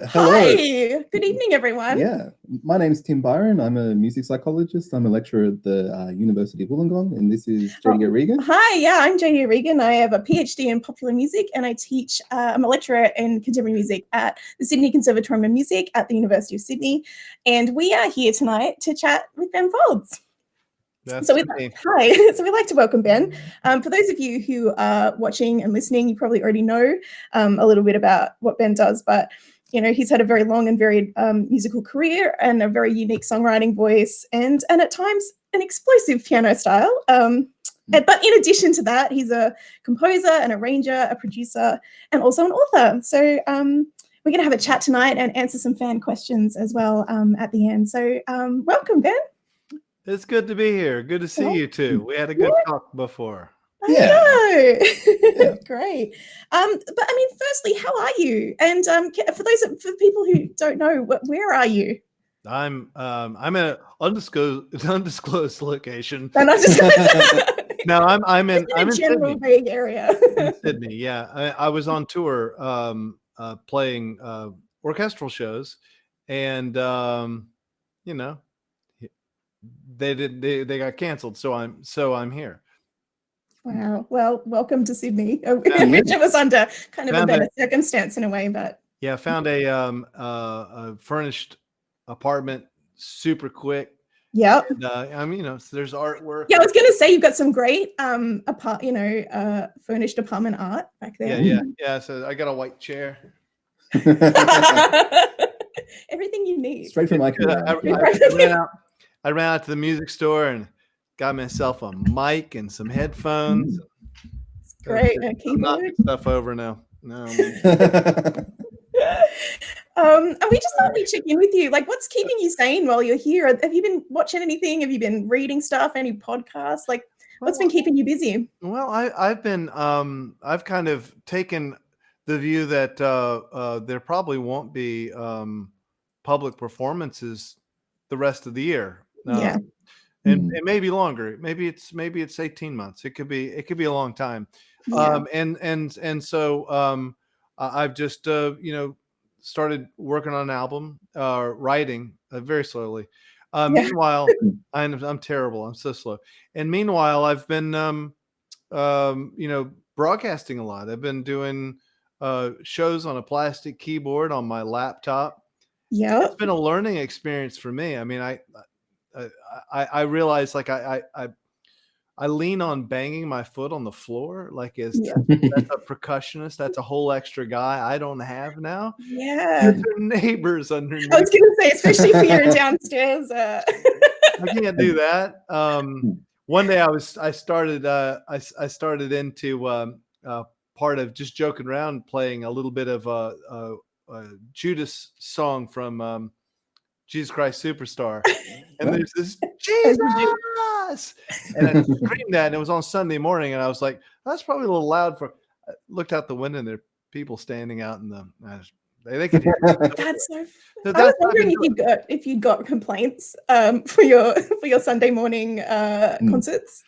Hello. Hi, good evening, everyone. Yeah, my name's Tim Byron. I'm a music psychologist. I'm a lecturer at the University of Wollongong, and this is Jadey O'Regan. Hi, yeah, I'm Jadey O'Regan. I have a PhD in popular music, and I teach. I'm a lecturer in contemporary music at the Sydney Conservatorium of Music at the University of Sydney, and we are here tonight to chat with Ben Folds. Hi. So we'd like to welcome Ben. For those of you who are watching and listening, you probably already know a little bit about what Ben does, but you know, he's had a very long and varied musical career and a very unique songwriting voice and at times an explosive piano style. But in addition to that, he's a composer, an arranger, a producer, and also an author. So we're going to have a chat tonight and answer some fan questions as well at the end. So welcome, Ben. It's good to be here. Good to see you too. We had a good talk before. I know. Great. But I mean, firstly, how are you? And for people who don't know, where are you? I'm in an undisclosed location. No, I'm in general Sydney. vague area. In Sydney, yeah. I was on tour playing orchestral shows, and you know, they got canceled, so I'm here. Wow. Well, welcome to Sydney. It was under kind of a better circumstance in a way, but yeah, found a furnished apartment super quick. Yeah. So there's artwork. Yeah, I was going to say you've got some great furnished apartment art back there. Yeah. So I got a white chair. Everything you need. Straight from I ran out to the music store and got myself a mic and some headphones. It's great. I'm knocking stuff over now. No. And we just thought we'd check in with you. Like, what's keeping you sane while you're here? Have you been watching anything? Have you been reading stuff? Any podcasts? Like, what's been keeping you busy? Well, I've been I've kind of taken the view that there probably won't be public performances the rest of the year. And it may be longer. Maybe it's 18 months. It could be a long time. Yeah. And so I've just started working on an album, writing very slowly. Meanwhile, I'm terrible. I'm so slow. And meanwhile, I've been broadcasting a lot. I've been doing shows on a plastic keyboard on my laptop. Yeah, it's been a learning experience for me. I mean, I realize like I lean on banging my foot on the floor like that's a percussionist. That's a whole extra guy I don't have now. Yeah, neighbors underneath. I was going to say, especially if you're downstairs. I can't do that. One day I started into part of just joking around playing a little bit of a Judas song from Jesus Christ Superstar, and there's this Jesus, and I screamed that, and it was on Sunday morning, and I was like, that's probably a little loud for. I looked out the window, and there are people standing out in the. They could hear me. That's so. I was wondering if you got complaints for your Sunday morning concerts.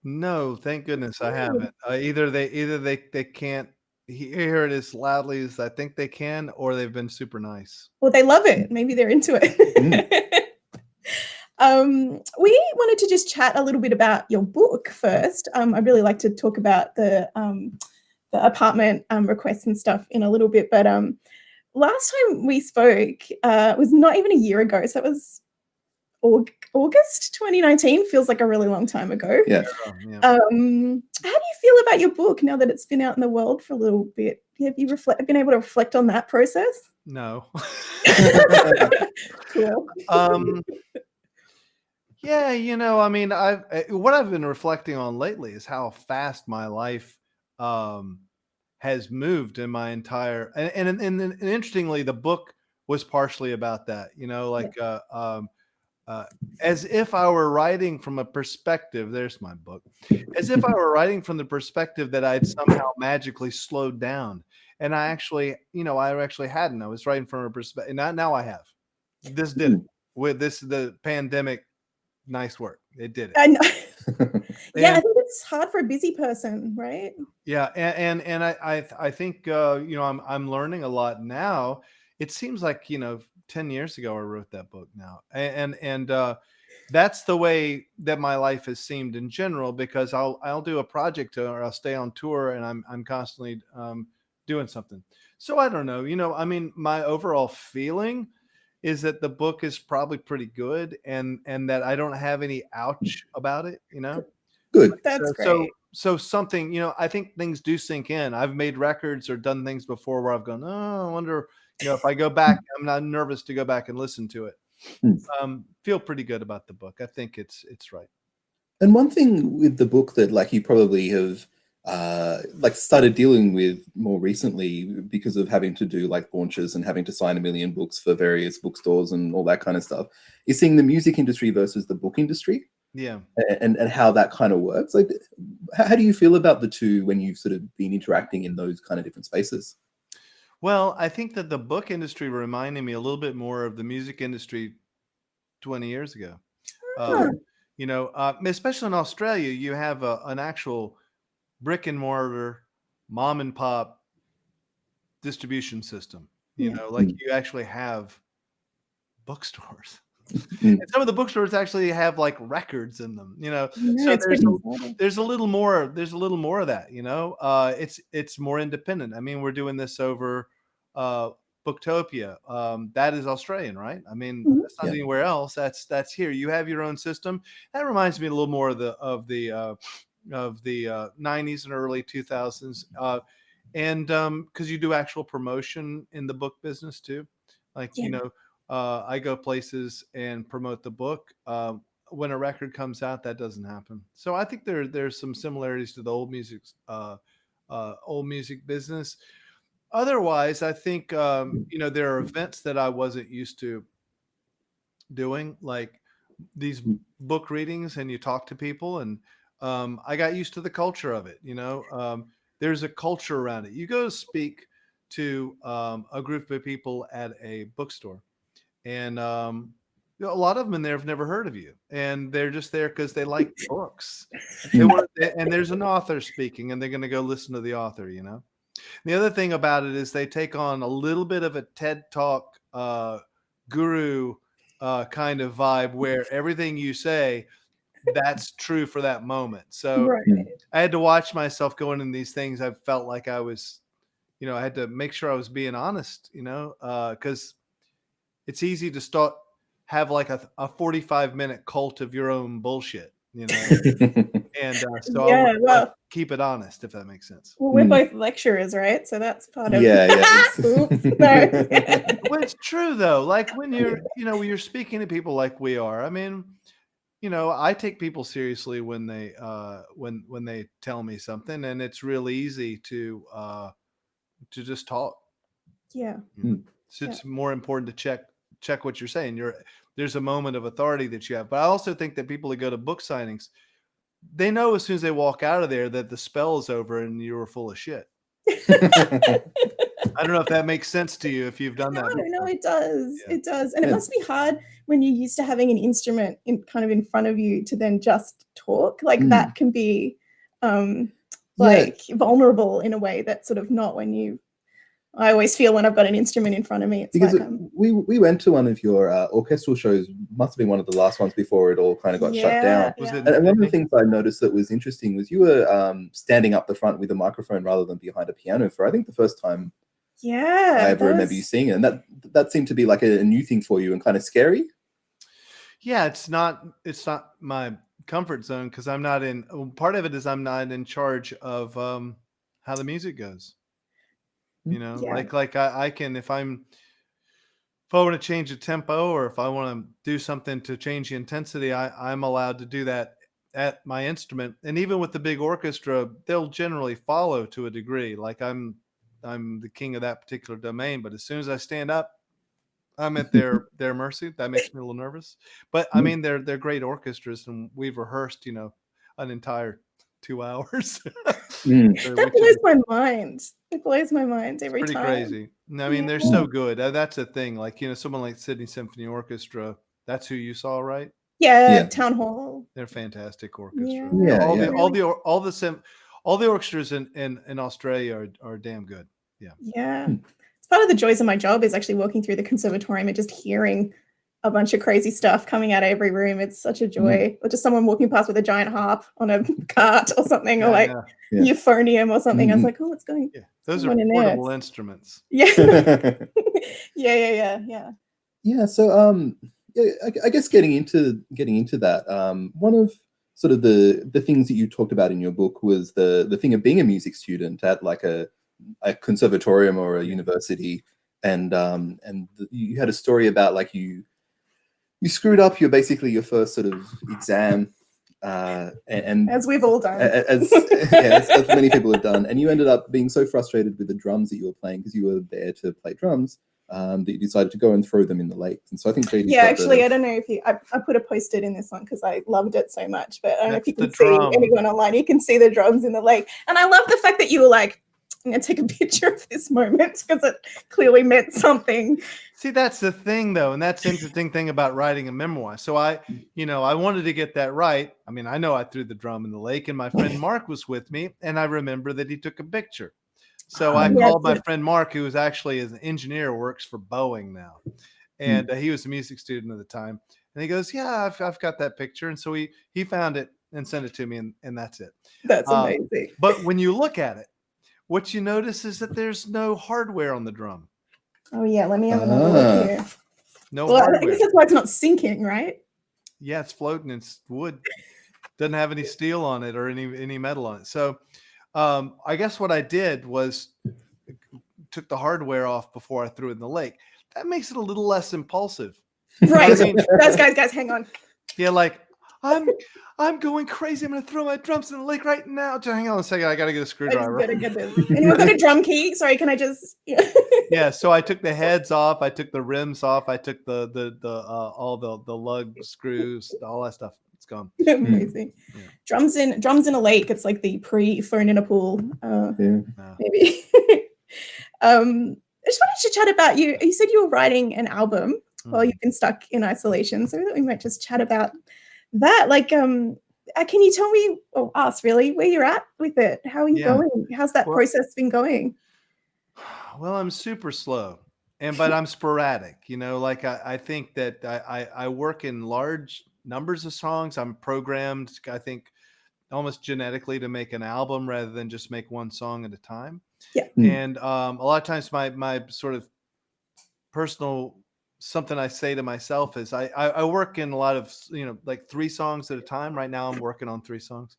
No, thank goodness I haven't. Either they can't hear it as loudly as I think they can, or they've been super nice. Well, they love it. Maybe they're into it. We wanted to just chat a little bit about your book first. I'd really like to talk about the apartment requests and stuff in a little bit, but last time we spoke was not even a year ago, so it was August 2019. Feels like a really long time ago. Yeah. How do you feel about your book now that it's been out in the world for a little bit? Have you been able to reflect on that process? No. Cool. Yeah, I mean, what I've been reflecting on lately is how fast my life has moved in my entire and interestingly, the book was partially about that. As if I were writing from a perspective, there's my book, as if I were writing from the perspective that I'd somehow magically slowed down. And I actually hadn't. I was writing from a perspective. Now I have. This did it. With the pandemic, nice work. It did it. I know. I think it's hard for a busy person, right? Yeah. And I think, I'm learning a lot now it seems like, 10 years ago I wrote that book now. And that's the way that my life has seemed in general, because I'll do a project or I'll stay on tour and I'm constantly doing something. So I don't know, I mean, my overall feeling is that the book is probably pretty good, and that I don't have any ouch about it, Good. That's so great. so something, I think things do sink in. I've made records or done things before where I've gone, oh, I wonder, if I go back, I'm not nervous to go back and listen to it. Feel pretty good about the book. I think it's right. And one thing with the book that like you probably have like started dealing with more recently because of having to do like launches and having to sign 1 million books for various bookstores and all that kind of stuff, is seeing the music industry versus the book industry. Yeah. And how that kind of works. Like, how do you feel about the two when you've sort of been interacting in those kind of different spaces? Well, I think that the book industry reminded me a little bit more of the music industry 20 years ago. Especially in Australia, you have an actual brick and mortar mom and pop distribution system. Like you actually have bookstores. And some of the bookstores actually have like records in them, so there's a little more of that, it's more independent. I mean, we're doing this over Booktopia. That is Australian, right? I mean, that's not anywhere else. That's here. You have your own system. That reminds me a little more of the 90s and early 2000s. And because you do actual promotion in the book business too. Like, I go places and promote the book. When a record comes out, that doesn't happen. So I think there's some similarities to the old music business. Otherwise, I think there are events that I wasn't used to doing, like these book readings, and you talk to people, and I got used to the culture of it. There's a culture around it. You go speak to a group of people at a bookstore, and a lot of them in there have never heard of you, and they're just there because they like books. And there's an author speaking, and they're going to go listen to the author. The other thing about it is they take on a little bit of a TED Talk guru kind of vibe, where everything you say, that's true for that moment. So I had to watch myself going in these things. I felt like I was, I had to make sure I was being honest, because it's easy to have like a 45-minute cult of your own bullshit, and so I would keep it honest, if that makes sense. Well, we're both lecturers, right? So that's part of Oops, no. Well, it's true though. Like when you're speaking to people like we are. I mean, I take people seriously when they when they tell me something, and it's really easy to just talk. So it's more important to check what you're saying. There's a moment of authority that you have. But I also think that people that go to book signings, they know as soon as they walk out of there that the spell is over and you were full of shit. I don't know if that makes sense to you, if you've done that before. No, it does. It does. And it must be hard when you're used to having an instrument in front of you to then just talk. Like that can be vulnerable in a way that's sort of not when I always feel when I've got an instrument in front of me. It's because like we went to one of your orchestral shows, must have been one of the last ones before it all kind of got shut down. And one of the things I noticed that was interesting was you were standing up the front with a microphone rather than behind a piano for, I think, the first time I ever remember you singing. And that seemed to be like a new thing for you and kind of scary. Yeah, it's not my comfort zone, because I'm not part of it is I'm not in charge of how the music goes. Like I can, if I want to change the tempo, or if I want to do something to change the intensity, I'm allowed to do that at my instrument. And even with the big orchestra, they'll generally follow to a degree. Like I'm the king of that particular domain. But as soon as I stand up, I'm at their mercy. That makes me a little nervous. But I mean, they're great orchestras, and we've rehearsed, an entire 2 hours. That blows my mind. It blows my mind every time. Pretty crazy. I mean, they're so good. That's a thing. Like, someone like Sydney Symphony Orchestra, that's who you saw, right? Yeah. Town Hall. They're fantastic orchestra. All the orchestras in Australia are damn good. Yeah. It's part of the joys of my job is actually walking through the conservatorium and just hearing a bunch of crazy stuff coming out of every room. It's such a joy. Or just someone walking past with a giant harp on a cart or something, or like euphonium or something. I was like, oh, what's going on? Those are portable instruments. Yeah. Yeah. So I guess getting into that, one of sort of the things that you talked about in your book was the thing of being a music student at like a conservatorium or a university, and you had a story about like you screwed up your first sort of exam, and as we've all done, as many people have done, and you ended up being so frustrated with the drums that you were playing because you were there to play drums, that you decided to go and throw them in the lake. And so I think Jadey, actually, I don't know if I put a post-it in this one because I loved it so much, but I don't know if you can see anyone online. You can see the drums in the lake, and I love the fact that you were like, I'm going to take a picture of this moment because it clearly meant something. See, that's the thing, though, and that's the interesting thing about writing a memoir. So I wanted to get that right. I mean, I know I threw the drum in the lake, and my friend Mark was with me, and I remember that he took a picture. So I called my friend Mark, who is actually an engineer, works for Boeing now, and he was a music student at the time. And he goes, "Yeah, I've got that picture," and so he found it and sent it to me, and that's it. That's amazing. But when you look at it, what you notice is that there's no hardware on the drum. Oh yeah, let me have another look here. No hardware. I guess that's why it's not sinking, right? Yeah, it's floating. It's wood. Doesn't have any steel on it or any metal on it. So I guess what I did was took the hardware off before I threw it in the lake. That makes it a little less impulsive. Right. I mean, guys, hang on. Yeah, like I'm going crazy. I'm going to throw my drums in the lake right now. Just hang on a second. I got to get a screwdriver. I just gotta get this. Anyone got a drum key? Sorry, can I just? Yeah. So I took the heads off. I took the rims off. I took all the lug screws, all that stuff. It's gone. Amazing. Yeah. Drums in a lake. It's like the pre-phone in a pool. Maybe. I just wanted to chat about you. You said you were writing an album while you've been stuck in isolation. So that we might just chat about that. Like, can you tell me, or us really, where you're at with it? How are you going? How's that process been going? Well, I'm super slow, but I'm sporadic. Like I think that I work in large numbers of songs. I'm programmed, I think, almost genetically to make an album rather than just make one song at a time. Yeah. And a lot of times my sort of personal something I say to myself is I work in a lot of, like 3 songs at a time. Right now I'm working on 3 songs.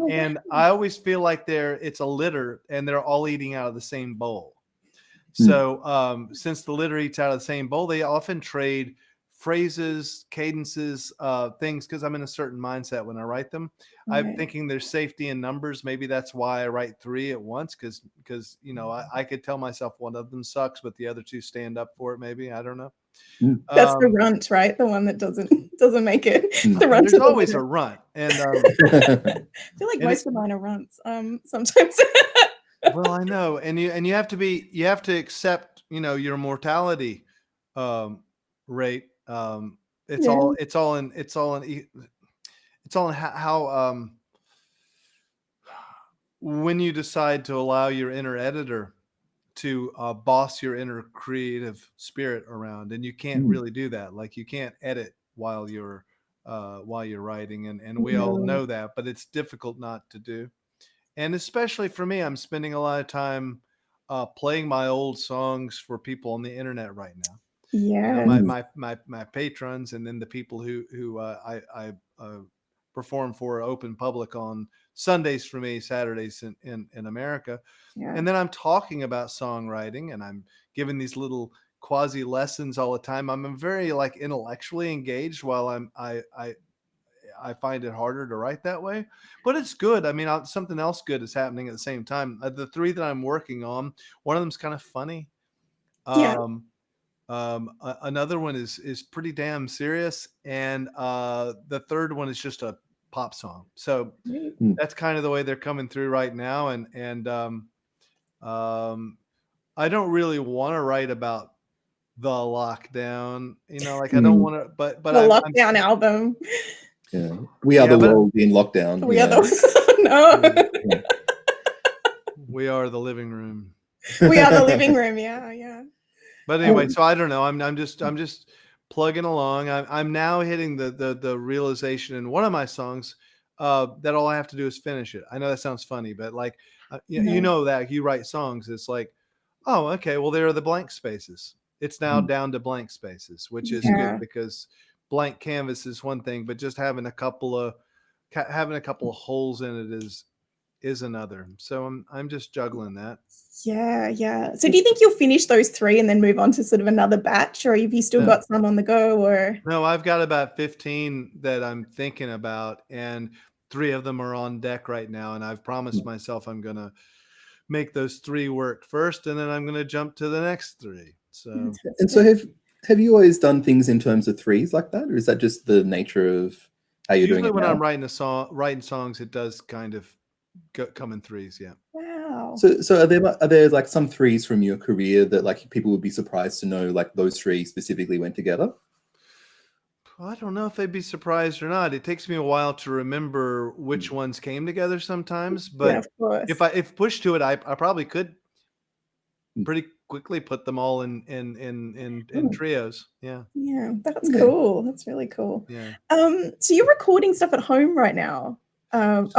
And I always feel like it's a litter and they're all eating out of the same bowl. So since the litter eats out of the same bowl, they often trade phrases, cadences, things, because I'm in a certain mindset when I write them. I'm thinking there's safety in numbers. Maybe that's why I write 3 at once, because I could tell myself one of them sucks, but the other 2 stand up for it. Maybe, I don't know. That's the runt, right? The one that doesn't make it. The runt. There's always a runt, and I feel like most of mine are runts. Sometimes. Well, I know, and you have to accept, your mortality rate. It's all in how when you decide to allow your inner editor to boss your inner creative spirit around, and you can't really do that. Like, you can't edit while you're writing, and we all know that, but it's difficult not to do. And especially for me, I'm spending a lot of time playing my old songs for people on the internet right now. Yeah, my patrons, and then the people who I perform for open public on Sundays for me, Saturdays in America. Yeah. And then I'm talking about songwriting, and I'm giving these little quasi lessons all the time. I'm very like intellectually engaged while I find it harder to write that way, but it's good. I mean, something else good is happening at the same time. The 3 that I'm working on, one of them's kind of funny. Another one is pretty damn serious, and the third one is just a pop song. So that's kind of the way they're coming through right now. And I don't really want to write about the lockdown, like I don't want to, but the lockdown album. Yeah, we are the world in lockdown. We are the no. We are the living room. We are the living room. Yeah. But anyway, so I don't know. I'm just plugging along. I'm now hitting the realization in one of my songs that all I have to do is finish it. I know that sounds funny, but like you know that you write songs, it's like, oh, okay, well, there are the blank spaces. It's now down to blank spaces, which is good, because blank canvas is one thing, but just having a couple of holes in it is another. So I'm just juggling that. Yeah. So do you think you'll finish those 3 and then move on to sort of another batch, or have you still got some on the go? Or no, I've got about 15 that I'm thinking about, and 3 of them are on deck right now. And I've promised myself I'm gonna make those 3 work first, and then I'm gonna jump to the next 3. So have you always done things in terms of 3s like that, or is that just the nature of how you're doing it when now? I'm writing songs, it does kind of come in 3s. Yeah. wow. So are there like some 3s from your career that like people would be surprised to know like those 3 specifically went together? I don't know if they'd be surprised or not. It takes me a while to remember which ones came together sometimes, but of course. if pushed to it, I probably could pretty quickly put them all in trios. Yeah. Yeah, that's cool. That's really cool. Yeah. So you're recording stuff at home right now? At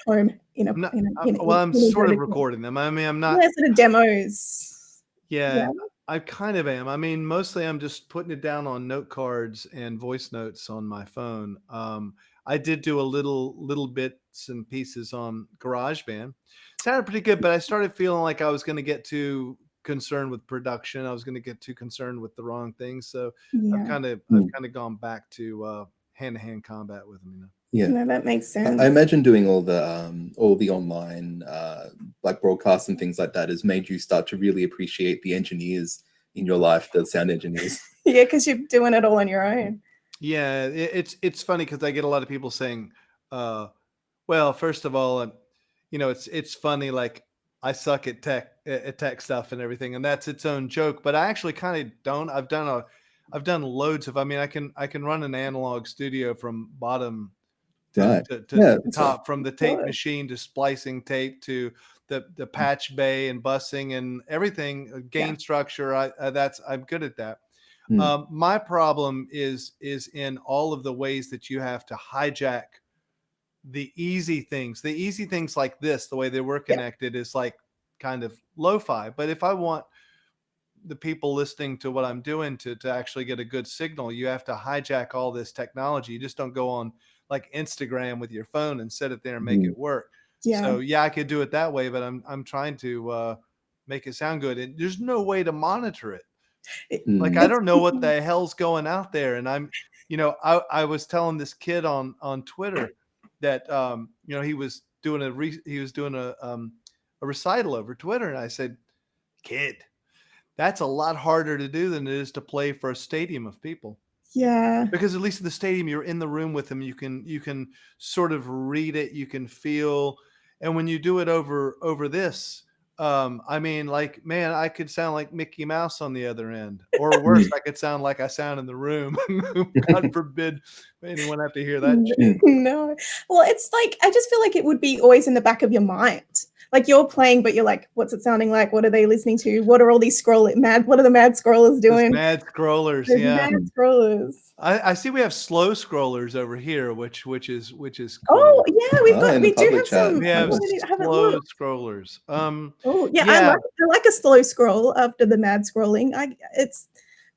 home I'm sort of recording them. I mean, I'm not. Yeah, sort of demos. Yeah, I kind of am. I mean, mostly I'm just putting it down on note cards and voice notes on my phone. I did do a little bits and pieces on GarageBand. Sounded pretty good, but I started feeling like I was going to get too concerned with production. I was going to get too concerned with the wrong things. So I've kind of gone back to hand-to-hand combat with them. You know? Yeah, no, that makes sense. I imagine doing all the online like broadcasts and things like that has made you start to really appreciate the engineers in your life, the sound engineers. Yeah, because you're doing it all on your own. Yeah, it's funny because I get a lot of people saying, well, first of all, it's funny, like I suck at tech stuff and everything, and that's its own joke, but I actually kind of don't. I've done loads of, I mean, I can run an analog studio from bottom to top, from the tape machine to splicing tape to the patch bay and bussing and everything, gain structure. I'm good at that. My problem is in all of the ways that you have to hijack the easy things like this. The way they were connected is like kind of lo-fi, but if I want the people listening to what I'm doing to actually get a good signal, you have to hijack all this technology. You just don't go on like Instagram with your phone and set it there and make it work. So I could do it that way, but I'm trying to make it sound good, and there's no way to monitor it. Like I don't know what the hell's going out there, and I was telling this kid on Twitter that he was doing a recital over Twitter, and I said, kid, that's a lot harder to do than it is to play for a stadium of people. Yeah. Because at least in the stadium, you're in the room with them. You can sort of read it. You can feel. And when you do it over this, I mean, like, man, I could sound like Mickey Mouse on the other end, or worse, I could sound like I sound in the room. God forbid anyone have to hear that shit. No. Well, it's like, I just feel like it would be always in the back of your mind. Like you're playing, but you're like, what's it sounding like? What are they listening to? What are all these what are the mad scrollers doing? Mad scrollers, Mad scrollers. I see we have slow scrollers over here, which is cool. Oh yeah, we do have some. We have slow scrollers. Oh yeah, I like a slow scroll after the mad scrolling. It's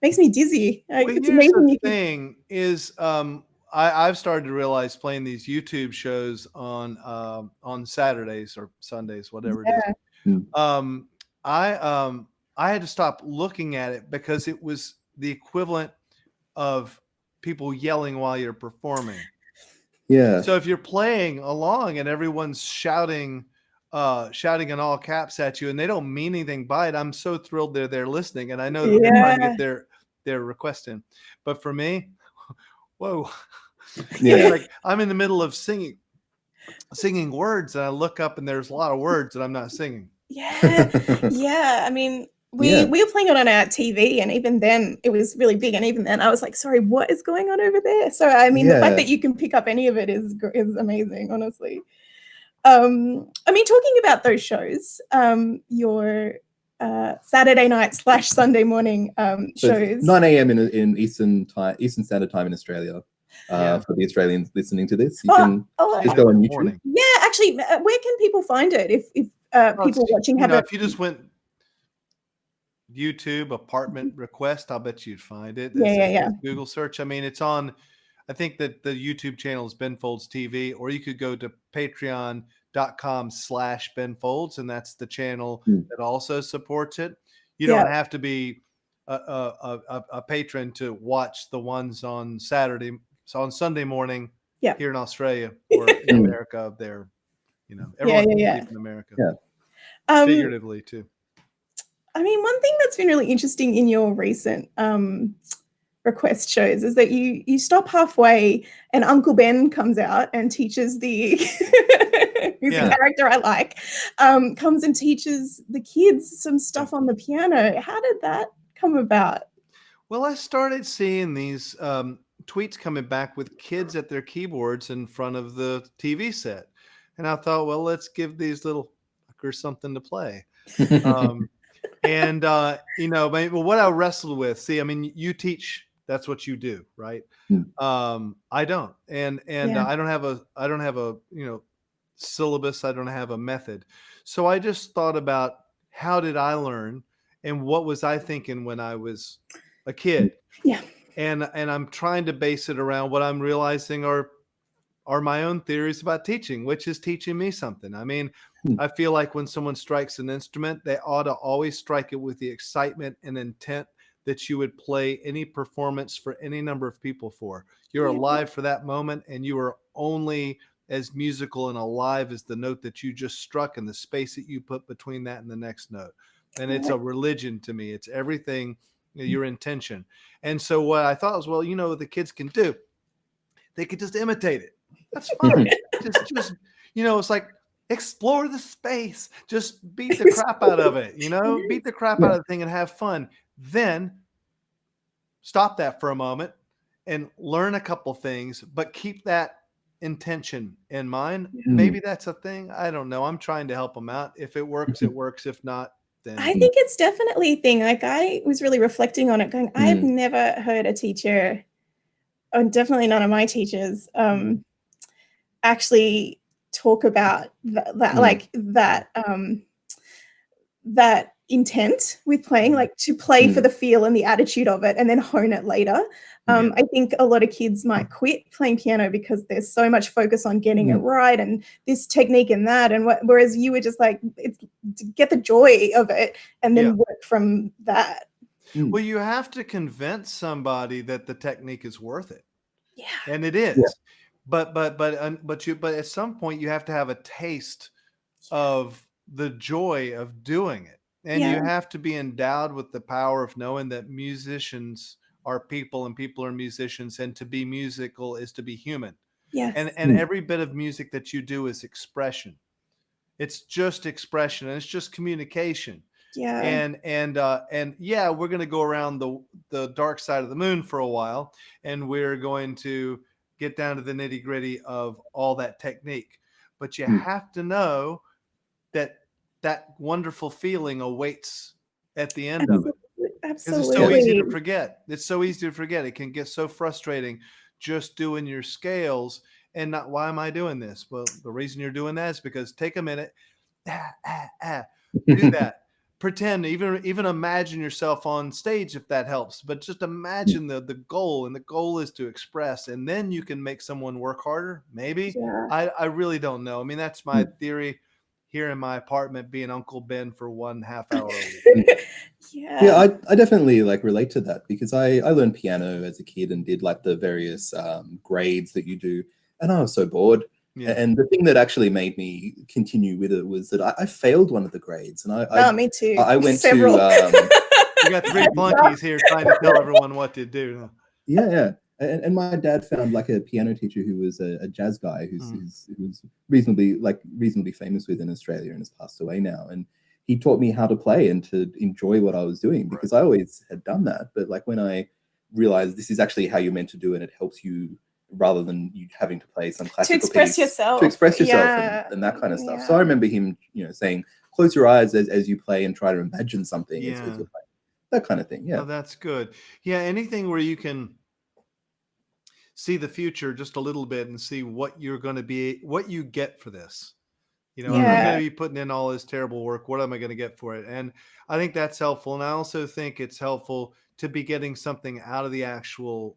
makes me dizzy. It's amazing. The thing is, I've started to realize playing these YouTube shows on Saturdays or Sundays, whatever it is. I had to stop looking at it because it was the equivalent of people yelling while you're performing. Yeah. So if you're playing along and everyone's shouting in all caps at you and they don't mean anything by it, I'm so thrilled they're there listening, and I know that they're trying to get their request in. But for me, whoa. Yeah. Like I'm in the middle of singing words, and I look up and there's a lot of words that I'm not singing. Yeah. I mean, we were playing it on our TV, and even then it was really big, and even then I was like, sorry, what is going on over there? So I mean, the fact that you can pick up any of it is amazing, honestly. I mean, talking about those shows, Saturday night / Sunday morning So shows. 9 a.m. in Eastern Standard Time in Australia. For the Australians listening to this, you can just go on YouTube. Morning. Yeah, actually, where can people find it if people watching have if you just went YouTube apartment request, I'll bet you'd find it. Yeah. Google search. I mean, it's on. I think that the YouTube channel is Ben Folds TV, or you could go to patreon.com/Ben Folds, and that's the channel that also supports it. You don't have to be a patron to watch the ones on Saturday. So on Sunday morning here in Australia or in America, they're, everyone's in America. Figuratively too. I mean, one thing that's been really interesting in your recent request shows is that you stop halfway and Uncle Ben comes out and teaches who's a character I like, comes and teaches the kids some stuff on the piano. How did that come about? Well, I started seeing these tweets coming back with kids at their keyboards in front of the TV set. And I thought, well, let's give these little fuckers something to play. What I wrestled with, I mean, you teach, that's what you do, right? I don't. And I don't have a syllabus. I don't have a method. So I just thought about how did I learn and what was I thinking when I was a kid? Yeah. And I'm trying to base it around what I'm realizing are my own theories about teaching, which is teaching me something. I mean, I feel like when someone strikes an instrument, they ought to always strike it with the excitement and intent that you would play any performance for any number of people for. You're alive for that moment, and you are only as musical and alive as the note that you just struck and the space that you put between that and the next note. And it's a religion to me. It's everything, your intention. And so what I thought was, well, what the kids can do, they could just imitate it. That's fine. just it's like explore the space. Just beat the crap out of it. Beat the crap out of the thing and have fun. Then stop that for a moment and learn a couple things, but keep that intention in mind. Maybe that's a thing. I don't know. I'm trying to help them out. If it works, it works. If not, then I think it's definitely a thing. Like, I was really reflecting on it, going, I've never heard a teacher, or definitely none of my teachers, actually talk about that intent with playing, like to play for the feel and the attitude of it and then hone it later. I think a lot of kids might quit playing piano because there's so much focus on getting it right and this technique and that, and whereas you were just like, it's to get the joy of it and then work from that. Well, you have to convince somebody that the technique is worth it. Yeah. And it is. But at some point you have to have a taste of the joy of doing it. And you have to be endowed with the power of knowing that musicians are people and people are musicians, and to be musical is to be human. Yes. And every bit of music that you do is expression. It's just expression, and it's just communication. Yeah. And we're going to go around the dark side of the moon for a while, and we're going to get down to the nitty-gritty of all that technique. But you have to know that wonderful feeling awaits at the end of it. Absolutely. Because it's so easy to forget. It's so easy to forget. It can get so frustrating just doing your scales and not, why am I doing this? Well, the reason you're doing that is because take a minute, do that. Pretend, even imagine yourself on stage if that helps, but just imagine the goal, and the goal is to express, and then you can make someone work harder. Maybe. I really don't know. I mean, that's my theory here in my apartment, being Uncle Ben for 1.5 hour a week. I definitely relate to that, because I learned piano as a kid and did the various grades that you do, and I was so bored. And the thing that actually made me continue with it was that I failed one of the grades, and me too. I went Several. You got 3 flunkies here trying to tell everyone what to do. And my dad found a piano teacher who was a jazz guy who's reasonably famous within Australia and has passed away now. And he taught me how to play and to enjoy what I was doing, because I always had done that. But when I realized this is actually how you're meant to do it, and it helps you rather than you having to play some classical to express piece, yourself, and that kind of stuff. So I remember him, saying, close your eyes as you play and try to imagine something as you're playing. That kind of thing. Yeah. Oh, that's good. Yeah. Anything where you can see the future just a little bit and see what you're going to be, what you get for this. You know, I'm going to be putting in all this terrible work. What am I going to get for it? And I think that's helpful. And I also think it's helpful to be getting something out of the actual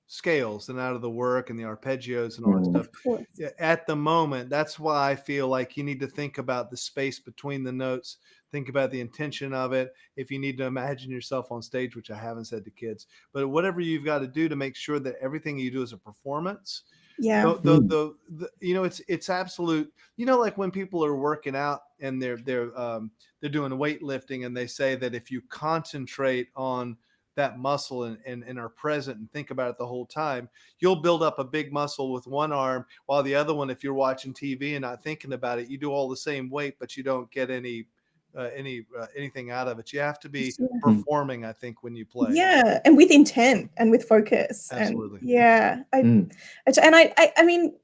scales and out of the work and the arpeggios and all that stuff. At the moment, that's why I feel like you need to think about the space between the notes, think about the intention of it. If you need to imagine yourself on stage, which I haven't said to kids, but whatever you've got to do to make sure that everything you do is a performance. The you know, it's absolute. You know, like when people are working out and they're doing weightlifting, and they say that if you concentrate on that muscle and are present and think about it the whole time, you'll build up a big muscle with one arm, while the other one, if you're watching TV and not thinking about it, you do all the same weight, but you don't get anything out of it. You have to be performing, I think, when you play. Yeah, and with intent and with focus. Absolutely. And I mean,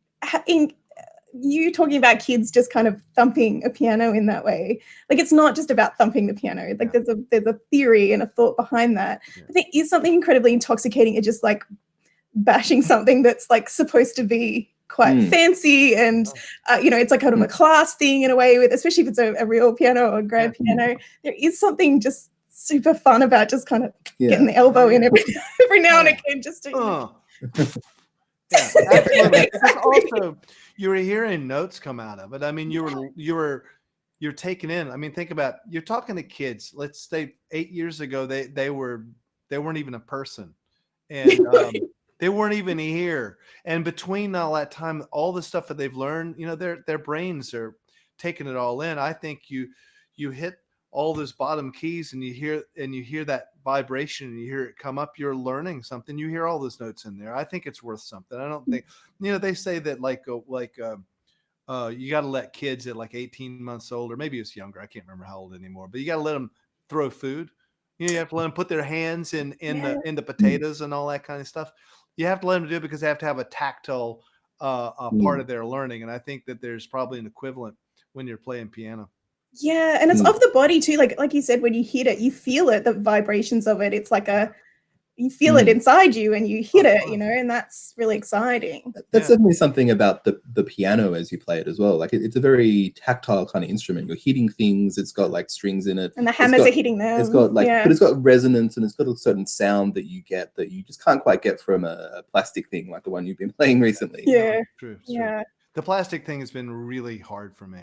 you talking about kids just kind of thumping a piano in that way, like it's not just about thumping the piano. Like there's a theory and a thought behind that. But there is something incredibly intoxicating at just like bashing something that's like supposed to be quite fancy, and you know, it's like kind of a class thing in a way, with especially if it's a real piano or a grand piano. There is something just super fun about just kind of getting the elbow in every now and again, just to yeah, absolutely. Also, you were hearing notes come out of it. I mean, you're taking in. I mean, think about, you're talking to kids. Let's say 8 years ago, they weren't even a person, and they weren't even here. And between all that time, all the stuff that they've learned, you know, their brains are taking it all in. I think you hit all those bottom keys and you hear that vibration and you hear it come up, you're learning something. You hear all those notes in there. I think it's worth something. I don't think, you know, they say that you got to let kids at like 18 months old, or maybe it's younger, I can't remember how old anymore, but you got to let them throw food. You know, you have to let them put their hands in the potatoes and all that kind of stuff. You have to let them do it because they have to have a tactile part of their learning. And I think that there's probably an equivalent when you're playing piano. Yeah, and it's of the body too. Like you said, when you hit it, you feel it, the vibrations of it. It's like you feel it inside you and you hit it, you know, and that's really exciting. That's certainly something about the piano as you play it as well. Like it's a very tactile kind of instrument. You're hitting things. It's got like strings in it. And the hammers are hitting them. It's got like, but it's got resonance and it's got a certain sound that you get that you just can't quite get from a plastic thing like the one you've been playing recently. Yeah. True. Yeah. The plastic thing has been really hard for me.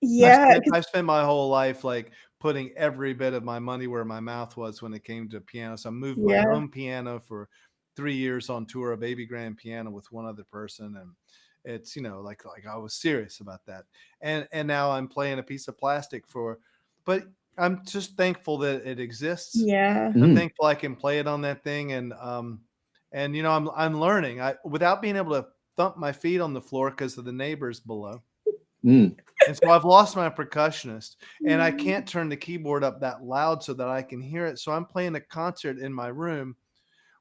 Yeah. I've spent my whole life like putting every bit of my money where my mouth was when it came to piano. So I moved my own piano for 3 years on tour, a baby grand piano with one other person. And it's, you know, like I was serious about that. And now I'm playing a piece of plastic but I'm just thankful that it exists. Yeah. I'm thankful I can play it on that thing. And you know, I'm learning without being able to thump my feet on the floor because of the neighbors below. And so I've lost my percussionist, and I can't turn the keyboard up that loud so that I can hear it. So I'm playing a concert in my room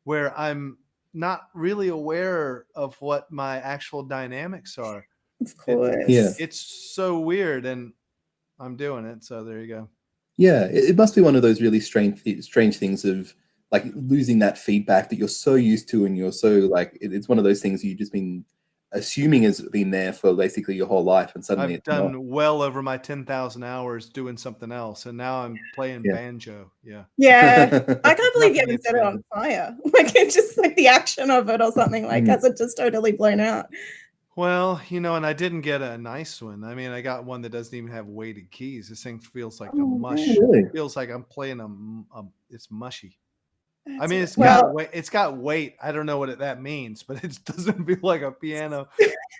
where I'm not really aware of what my actual dynamics are. Of course. It's so weird, and I'm doing it. So there you go. Yeah, it must be one of those really strange things of like losing that feedback that you're so used to, and you're so like, it's one of those things you've just been assuming has been there for basically your whole life, and suddenly I've done well over my 10,000 hours doing something else, and now I'm playing banjo. Yeah. I can't believe you haven't set it on fire. Like it's just like the action of it or something. Like has it just totally blown out? Well, you know, and I didn't get a nice one. I mean, I got one that doesn't even have weighted keys. This thing feels like a mush. Really? It feels like I'm playing it's mushy. I mean, it's got weight. I don't know what that means, but it doesn't feel like a piano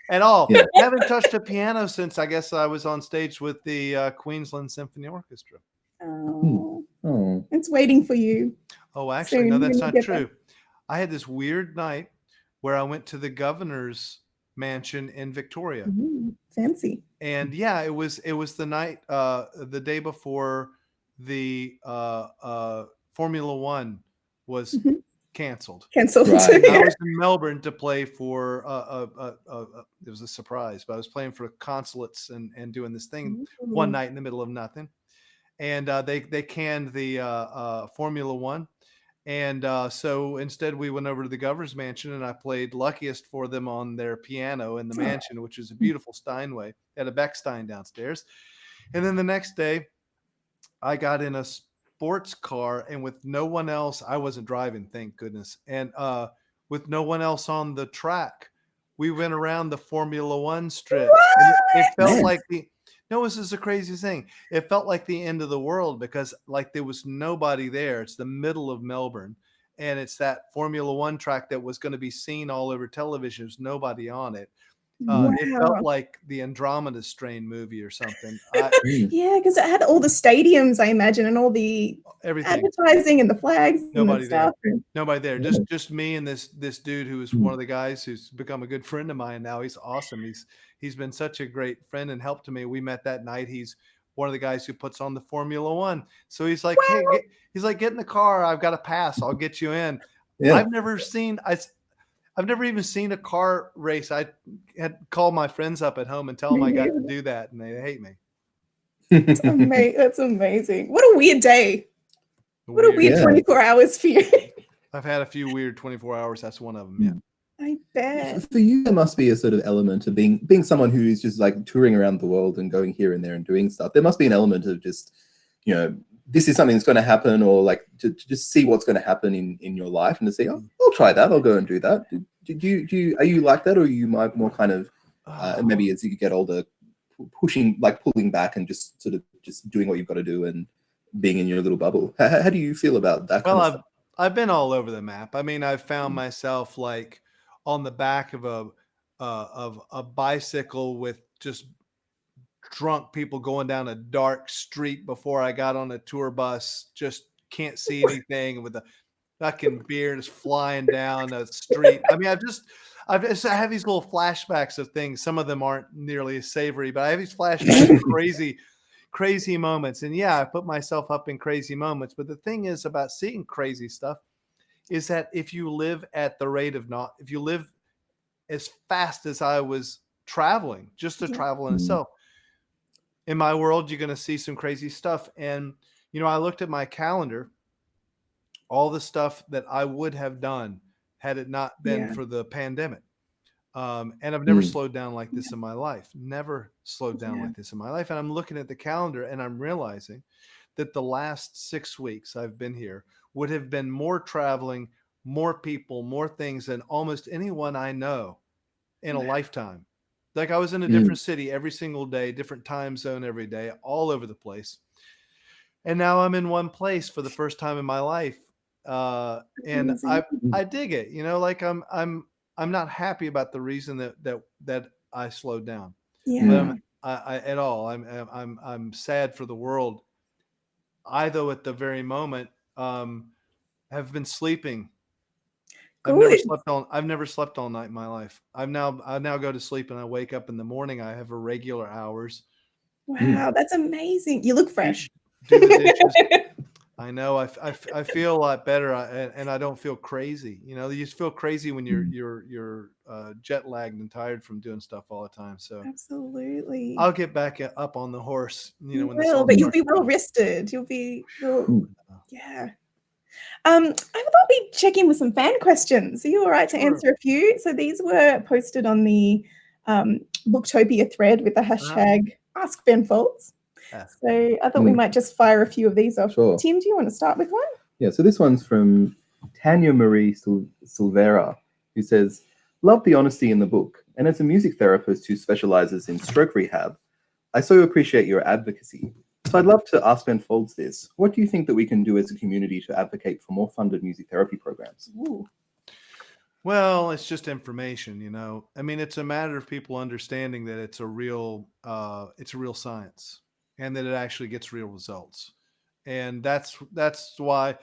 at all. I haven't touched a piano since I guess I was on stage with the Queensland Symphony Orchestra. Oh, it's waiting for you. Oh, actually, no, that's not true. I had this weird night where I went to the governor's mansion in Victoria. Fancy. And it was the night, the day before the Formula One was canceled. Cancelled. Right. I was in Melbourne to play for it was a surprise, but I was playing for consulates and doing this thing one night in the middle of nothing, and they canned the Formula One, and so instead we went over to the governor's mansion, and I played Luckiest for them on their piano in the mansion, which is a beautiful Steinway. They had a Beckstein downstairs, and then the next day I got in a sports car, and with no one else, I wasn't driving, thank goodness. And with no one else on the track, we went around the Formula One strip. And it felt like this is the craziest thing. It felt like the end of the world because like there was nobody there. It's the middle of Melbourne, and it's that Formula One track that was going to be seen all over television. There's nobody on it. It felt like the Andromeda Strain movie or something. Yeah, because it had all the stadiums, I imagine, and all the everything, advertising and the flags. Nobody and the stuff. there. Nobody there. Just me and this dude who is one of the guys who's become a good friend of mine now. He's awesome. He's been such a great friend and help to me. We met that night. He's one of the guys who puts on the Formula One. So he's like, hey, get in the car. I've got a pass. I'll get you in. Yeah. I've never even seen a car race. I had called my friends up at home and tell them I got to do that, and they hate me. That's amazing. What a weird day. What a weird 24 hours for you. I've had a few weird 24 hours. That's one of them, yeah. I bet. For you, there must be a sort of element of being someone who is just like touring around the world and going here and there and doing stuff. There must be an element of just, this is something that's going to happen, or like to just see what's going to happen in your life and to say, oh, I'll try that. I'll go and do that. Are you like that, or are you more kind of maybe as you get older, pulling back and just sort of just doing what you've got to do and being in your little bubble? How do you feel about that? Well, I've been all over the map. I mean, I've found myself like on the back of a bicycle with just drunk people going down a dark street before I got on a tour bus, just can't see anything, with a fucking beer just flying down a street. I mean, I have these little flashbacks of things. Some of them aren't nearly as savory, but I have these flashbacks of crazy moments. And yeah, I put myself up in crazy moments. But the thing is about seeing crazy stuff is that if you live at the rate of if you live as fast as I was traveling, just to travel in itself, in my world, you're going to see some crazy stuff. And, I looked at my calendar, all the stuff that I would have done had it not been for the pandemic. And I've never slowed down like this in my life, never slowed down like this in my life. And I'm looking at the calendar and I'm realizing that the last 6 weeks I've been here would have been more traveling, more people, more things than almost anyone I know in a lifetime. Like I was in a different city every single day, different time zone every day, all over the place. And now I'm in one place for the first time in my life. And I dig it, like I'm not happy about the reason that I slowed down. Yeah. At all. I'm sad for the world. I, though, at the very moment, have been sleeping. I've never slept all night in my life. I now go to sleep and I wake up in the morning. I have irregular hours. Wow, that's amazing. You look fresh. Do the dishes. I know. I feel a lot better, and I don't feel crazy. You just feel crazy when you're jet lagged and tired from doing stuff all the time. So absolutely, I'll get back up on the horse. But you'll be well rested. Yeah. I thought we'd check in with some fan questions. Are you all right to answer a few? So these were posted on the Booktopia thread with the hashtag Ask Ben Folds. So I thought we might just fire a few of these off. Sure. Tim, do you want to start with one? Yeah, so this one's from Tanya Marie Silvera, who says, love the honesty in the book. And as a music therapist who specializes in stroke rehab, I so appreciate your advocacy. So I'd love to ask Ben Folds this. What do you think that we can do as a community to advocate for more funded music therapy programs? Ooh. Well, it's just information, I mean, it's a matter of people understanding that it's a real science and that it actually gets real results. And that's why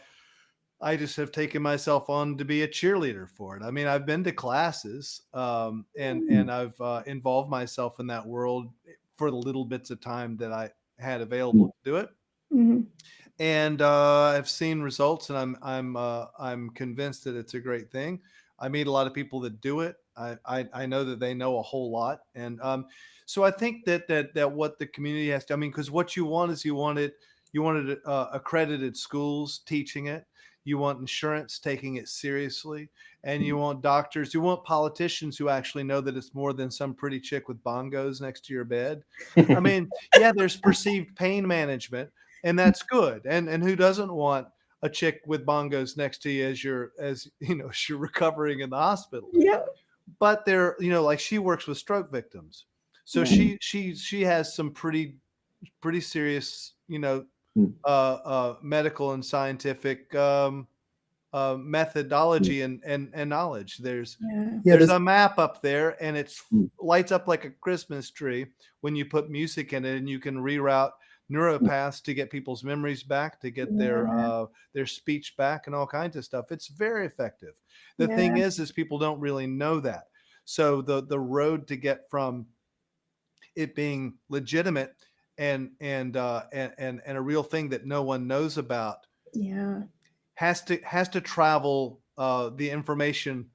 I just have taken myself on to be a cheerleader for it. I mean, I've been to classes and I've involved myself in that world for the little bits of time that I had available to do it. and I've seen results, and I'm convinced that it's a great thing. I meet a lot of people that do it. I know that they know a whole lot, and so I think that what the community has to, I mean, because what you want is you wanted accredited schools teaching it. You want insurance taking it seriously, and you want doctors, you want politicians who actually know that it's more than some pretty chick with bongos next to your bed. I mean, yeah, there's perceived pain management, and that's good. And who doesn't want a chick with bongos next to you as you're recovering in the hospital? Yeah. But they're, like, she works with stroke victims, so she has some pretty serious, medical and scientific methodology and knowledge. There's a map up there, and it lights up like a Christmas tree when you put music in it, and you can reroute neuropaths to get people's memories back, to get their speech back, and all kinds of stuff. It's very effective. The thing is people don't really know that. So the road to get from it being legitimate and a real thing that no one knows about has to travel the information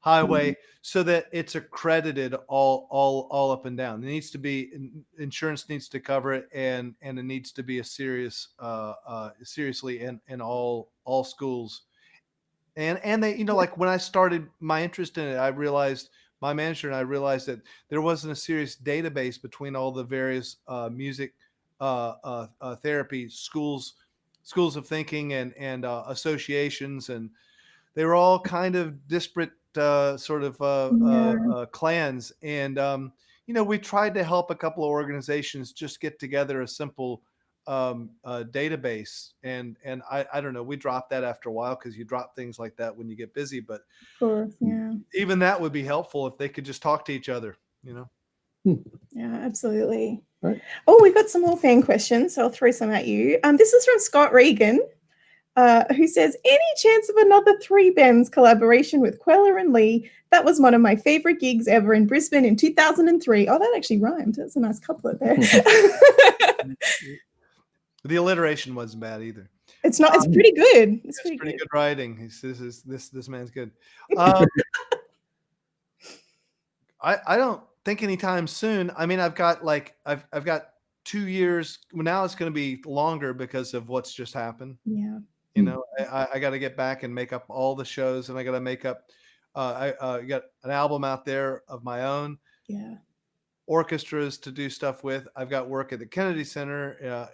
highway so that it's accredited all up and down. It needs to be, insurance needs to cover it, and it needs to be a seriously in all schools. And they, like, when I started my interest in it, I realized, my manager and I realized that there wasn't a serious database between all the various music therapy schools of thinking and associations, and they were all kind of disparate clans. And we tried to help a couple of organizations just get together a simple database, and I don't know, we dropped that after a while, because you drop things like that when you get busy. But of course, even that would be helpful if they could just talk to each other. Yeah, absolutely. Right. Oh, we got some more fan questions, so I'll throw some at you. This is from Scott Regan, who says, any chance of another Three Bens collaboration with Queller and Lee? That was one of my favorite gigs ever in Brisbane in 2003. Oh, that actually rhymed. That's a nice couplet there. The alliteration wasn't bad either. It's not. It's pretty good. It's pretty good writing. This man's good. I don't think anytime soon. I mean, I've got 2 years. Now it's going to be longer because of what's just happened. Yeah. I got to get back and make up all the shows, and I got to make up. I got an album out there of my own. Yeah. Orchestras to do stuff with. I've got work at the Kennedy Center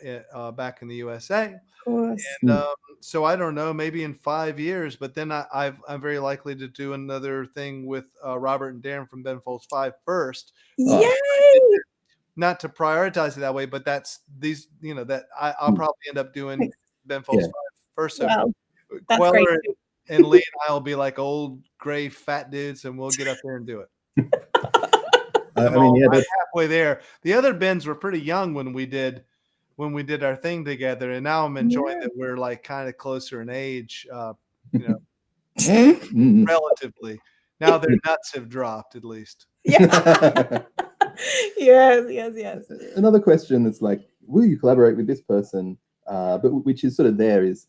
back in the USA. Of course. And so I don't know, maybe in 5 years, but then I'm very likely to do another thing with Robert and Darren from Ben Folds 5 first. Yay! Not to prioritize it that way, but that's these, that I'll probably end up doing Ben Folds 5 first. So that's great. And Lee and I will be like old gray fat dudes, and we'll get up there and do it. Halfway there. The other Bens were pretty young when we did our thing together, and now I'm enjoying that we're like kind of closer in age, relatively. Now their nuts have dropped, at least. Yeah. Yes. Another question that's like, will you collaborate with this person? But which is sort of there is,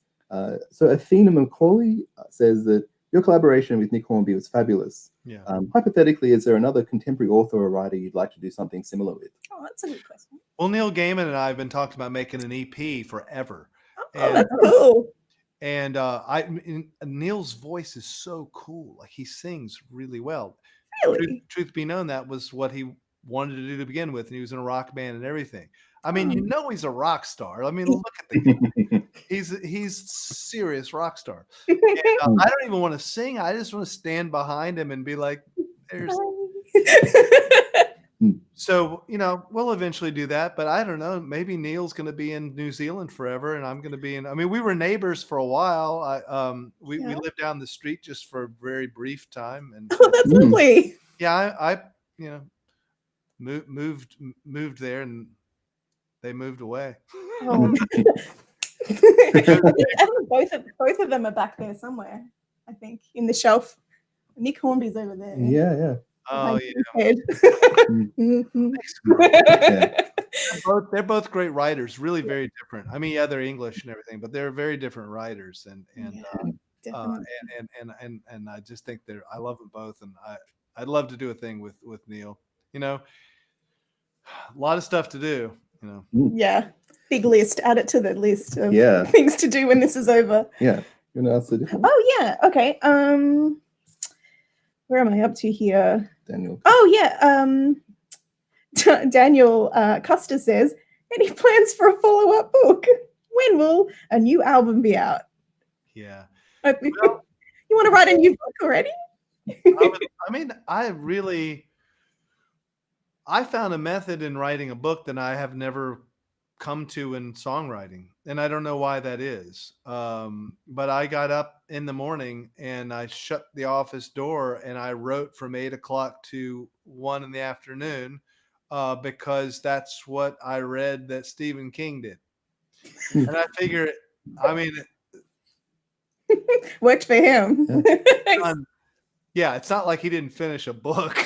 so Athena Macaulay says that your collaboration with Nick Hornby was fabulous. Yeah. Hypothetically, is there another contemporary author or writer you'd like to do something similar with? Oh, that's a good question. Well, Neil Gaiman and I have been talking about making an EP forever. That's cool. And Neil's voice is so cool. Like, he sings really well. Really? Truth be known, that was what he wanted to do to begin with, and he was in a rock band and everything. I mean, he's a rock star. I mean, look at the guy. He's serious rock star. And, I don't even want to sing. I just want to stand behind him and be like, "There's." So we'll eventually do that. But I don't know. Maybe Neil's going to be in New Zealand forever, and I'm going to be in. I mean, we were neighbors for a while. We lived down the street just for a very brief time. And that's lovely. Yeah, I moved there, and they moved away. Oh. I think both of them are back there somewhere. I think in the shelf. Nick Hornby's over there. Yeah. Oh yeah. they're both great writers, really very different. I mean, yeah, they're English and everything, but they're very different writers. And I just think I love them both. And I'd love to do a thing with Neil, a lot of stuff to do, Yeah. Big list. Add it to the list of things to do when this is over. Yeah. Oh yeah. Okay. Where am I up to here? Daniel. Oh yeah. Daniel Custer says, any plans for a follow-up book? When will a new album be out? Yeah. Well, you want to write a new book already? I found a method in writing a book that I have never come to in songwriting, and I don't know why that is. But I got up in the morning and I shut the office door and I wrote from 8 o'clock to 1 in the afternoon, because that's what I read that Stephen King did. And I figure, worked for him. It's not like he didn't finish a book.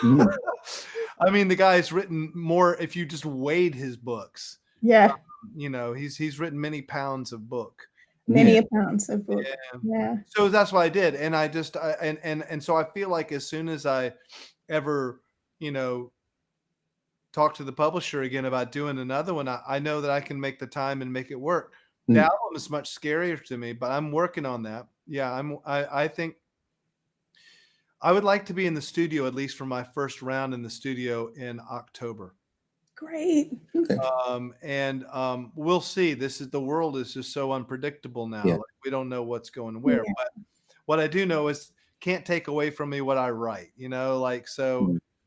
The guy's written more, if you just weighed his books. Yeah. He's written many pounds of book. Many pounds of book. Yeah. So that's what I did. And I just, and so I feel like as soon as I ever, talk to the publisher again about doing another one, I know that I can make the time and make it work. The album is much scarier to me, but I'm working on that. Yeah. I think I would like to be in the studio, at least for my first round in the studio in October. Great. We'll see. The world is just so unpredictable now. Like, we don't know what's going where, but what I do know is can't take away from me what I write,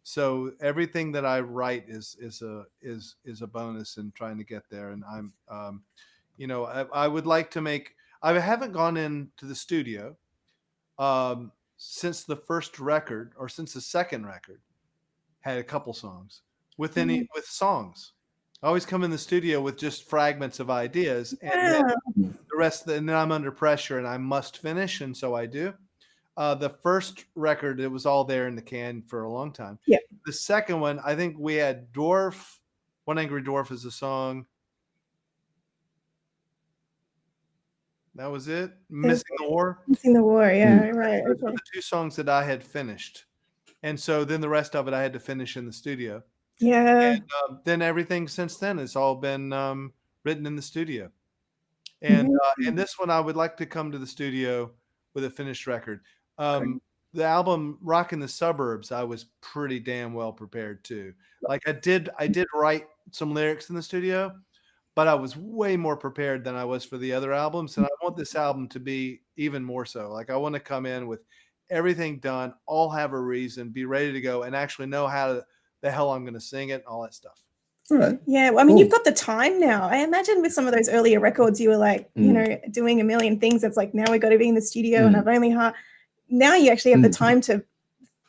so everything that I write is a bonus in trying to get there. And I'm, I would like to I haven't gone into the studio, since the first record, or since the second record had a couple songs with songs. I always come in the studio with just fragments of ideas, and then the rest, and then I'm under pressure and I must finish. And so I do. The first record, it was all there in the can for a long time. Yeah. The second one, I think we had Dwarf. One Angry Dwarf is a song. That was it. Missing the War. Missing the War, yeah, right. Those were the two songs that I had finished, and so then the rest of it I had to finish in the studio. Yeah. And then everything since then has all been written in the studio. And and this one I would like to come to the studio with a finished record. The album Rock in the Suburbs, I was pretty damn well prepared to. Like I did write some lyrics in the studio, but I was way more prepared than I was for the other albums. And I want this album to be even more so. Like I want to come in with everything done, all have a reason, be ready to go, and actually know how the hell I'm going to sing it and all that stuff. All right. Yeah, well, you've got the time now. I imagine with some of those earlier records, you were like, doing a million things. It's like, now we got to be in the studio and I've only now you actually have the time to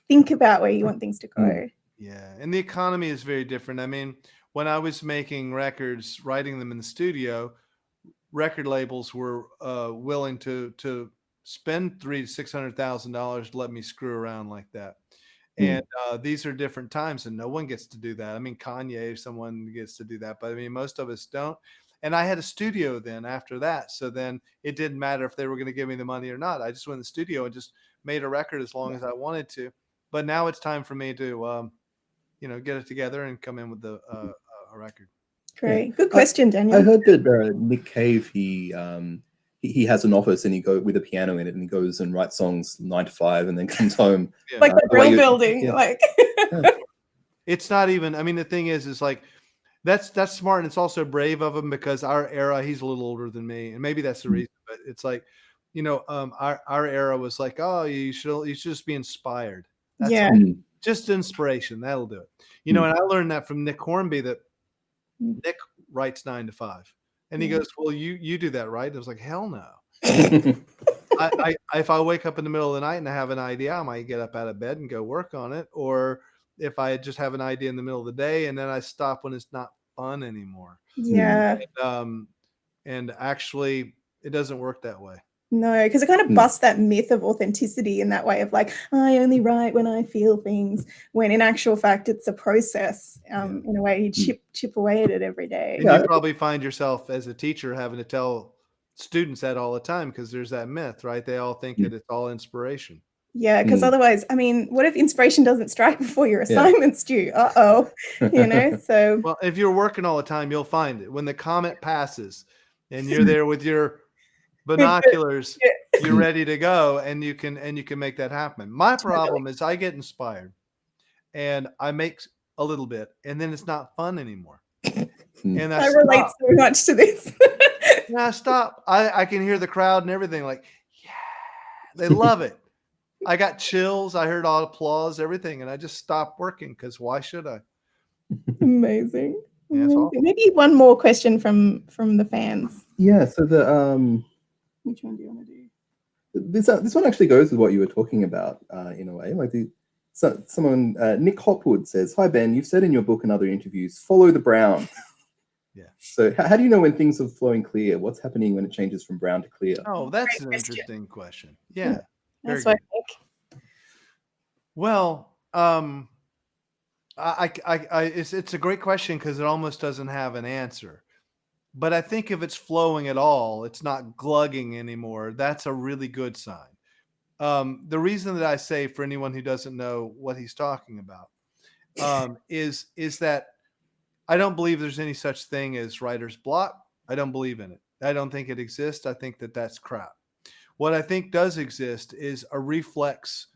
think about where you want things to go. Yeah, and the economy is very different. When I was making records, writing them in the studio, record labels were willing to spend $300,000 to $600,000 to let me screw around like that. And these are different times, and no one gets to do that. Kanye, someone gets to do that, but most of us don't. And I had a studio then after that, so then it didn't matter if they were going to give me the money or not. I just went in the studio and just made a record as long as I wanted to. But now it's time for me to, get it together and come in with a record. Great, good question, Daniel. I heard that Nick Cave, he has an office and he goes with a piano in it and he goes and writes songs 9 to 5 and then comes home. Like the real building. Yeah. Like it's not even, the thing is like, that's smart. And it's also brave of him because our era, he's a little older than me. And maybe that's the reason, but it's like, our era was like, oh, you should just be inspired. That's all. Just inspiration. That'll do it. And I learned that from Nick Hornby, that Nick writes 9 to 5. And he goes, well, you do that, right? I was like, hell no. If I wake up in the middle of the night and I have an idea, I might get up out of bed and go work on it. Or if I just have an idea in the middle of the day and then I stop when it's not fun anymore. Yeah. And actually, it doesn't work that way. No, because it kind of busts that myth of authenticity in that way of like, I only write when I feel things, when in actual fact it's a process. In a way, you chip away at it every day. And you probably find yourself as a teacher having to tell students that all the time because there's that myth, right? They all think that it's all inspiration. Yeah, because otherwise, I mean, what if inspiration doesn't strike before your assignment's due? So. Well, if you're working all the time, you'll find it. When the comet passes and you're there with your binoculars, you're ready to go, and you can make that happen. My problem is I get inspired and I make a little bit, and then it's not fun anymore. And I relate so much to this. I stop. I can hear the crowd and everything like, they love it. I got chills. I heard all applause, everything, and I just stopped working because why should I? Amazing. Maybe one more question from the fans. Yeah. So which one do you want to do? This one actually goes with what you were talking about in a way. Like someone, Nick Hopwood says, "Hi Ben, you've said in your book and other interviews, follow the brown." Yeah. So how do you know when things are flowing clear? What's happening when it changes from brown to clear? Oh, that's an interesting question. Yeah. That's what I think. Well, it's a great question because it almost doesn't have an answer. But I think if it's flowing at all, it's not glugging anymore. That's a really good sign. The reason that I say, for anyone who doesn't know what he's talking about, is that I don't believe there's any such thing as writer's block. I don't believe in it. I don't think it exists. I think that that's crap. What I think does exist is a reflex,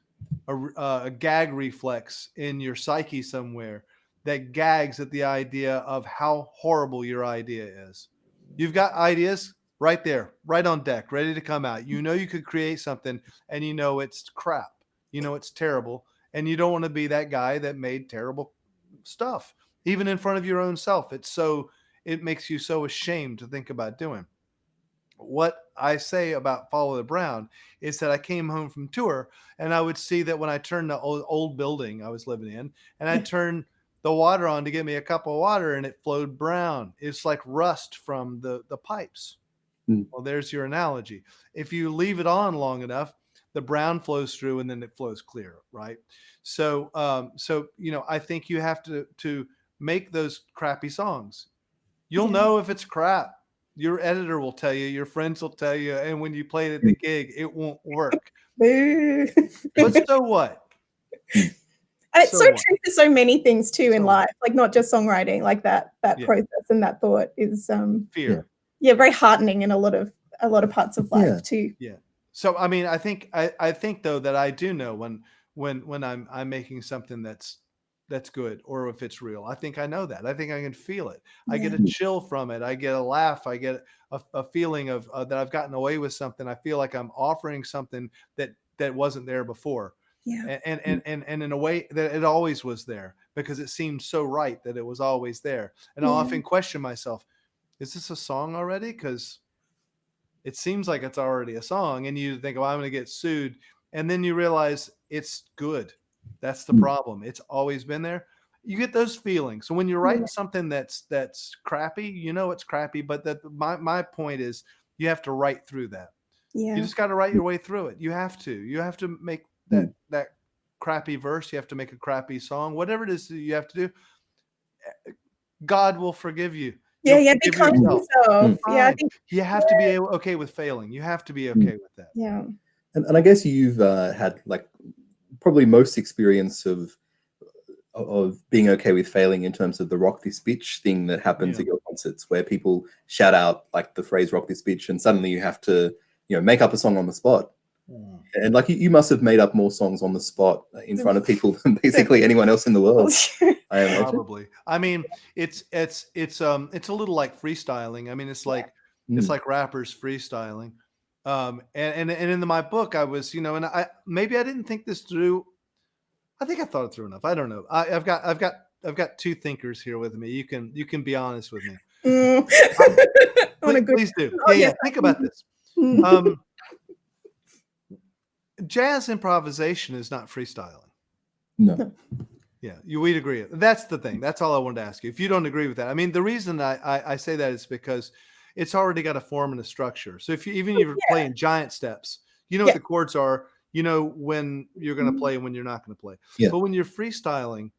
a gag reflex in your psyche somewhere that gags at the idea of how horrible your idea is. You've got ideas right there, right on deck, ready to come out. You know you could create something, and you know it's crap. You know it's terrible, and you don't want to be that guy that made terrible stuff, even in front of your own self. It makes you so ashamed to think about doing. What I say about Follow the Brown is that I came home from tour, and I would see that when I turned the old building I was living in, and I turned the water on to get me a cup of water, and it flowed brown. It's like rust from the pipes. Well, there's your analogy. If you leave it on long enough, the brown flows through, and then it flows clear, right? So I think you have to make those crappy songs. You'll know if it's crap. Your editor will tell you, your friends will tell you, and when you play it at the gig, it won't work. But so what? And it's so true for so many things too in life, like not just songwriting, like that process and that thought is fear. Yeah, very heartening in a lot of parts of life too. Yeah. So I mean, I think though that I do know when I'm making something that's good, or if it's real. I think I know that. I think I can feel it. I get a chill from it. I get a laugh. I get a feeling of that I've gotten away with something. I feel like I'm offering something that wasn't there before. Yeah. And in a way that it always was there, because it seemed so right that it was always there. And I'll often question myself, is this a song already? Because it seems like it's already a song, and you think, oh, I'm going to get sued. And then you realize it's good. That's the problem. It's always been there. You get those feelings. So when you're writing something that's crappy, you know it's crappy. But my point is, you have to write through that. Yeah. You just got to write your way through it. You have to make that crappy verse. You have to make a crappy song. Whatever it is that you have to do, God will forgive you. Be kind to yourself. Yeah, I think you have to be okay with failing. You have to be okay with that. Yeah. And I guess you've had like probably most experience of being okay with failing in terms of the rock this bitch thing that happens at your concerts, where people shout out like the phrase rock this bitch, and suddenly you have to make up a song on the spot. And like you must have made up more songs on the spot in front of people than basically anyone else in the world. I imagine. Probably. I mean, it's a little like freestyling. I mean, it's like rappers freestyling. And in my book, I was, and maybe I didn't think this through. I think I thought it through enough. I don't know. I've got two thinkers here with me. You can be honest with me. Please do. Yeah. Think about this. Jazz improvisation is not freestyling. No. Yeah, we'd agree. That's the thing. That's all I wanted to ask you. If you don't agree with that, I mean, the reason I say that is because it's already got a form and a structure. So if you're playing giant steps, you know what the chords are, you know when you're going to play and when you're not going to play. Yeah. But when you're freestyling,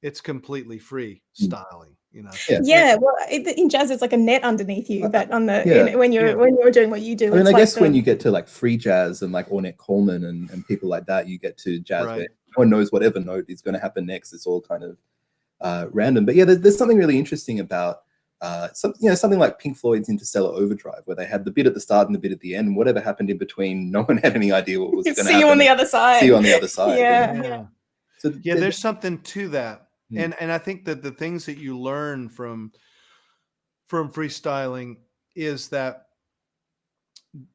it's completely free styling, you know. Well, in jazz, it's like a net underneath you, but on the when you're doing what you do. I mean, I guess like when you get to like free jazz and like Ornette Coleman and people like that, you get to jazz where no one knows whatever note is going to happen next. It's all kind of random. But yeah, there's something really interesting about something like Pink Floyd's Interstellar Overdrive, where they had the bit at the start and the bit at the end, and whatever happened in between, no one had any idea what was going to happen. See you on the other side. See you on the other side. Yeah. So there's something to that. And I think that the things that you learn from freestyling is that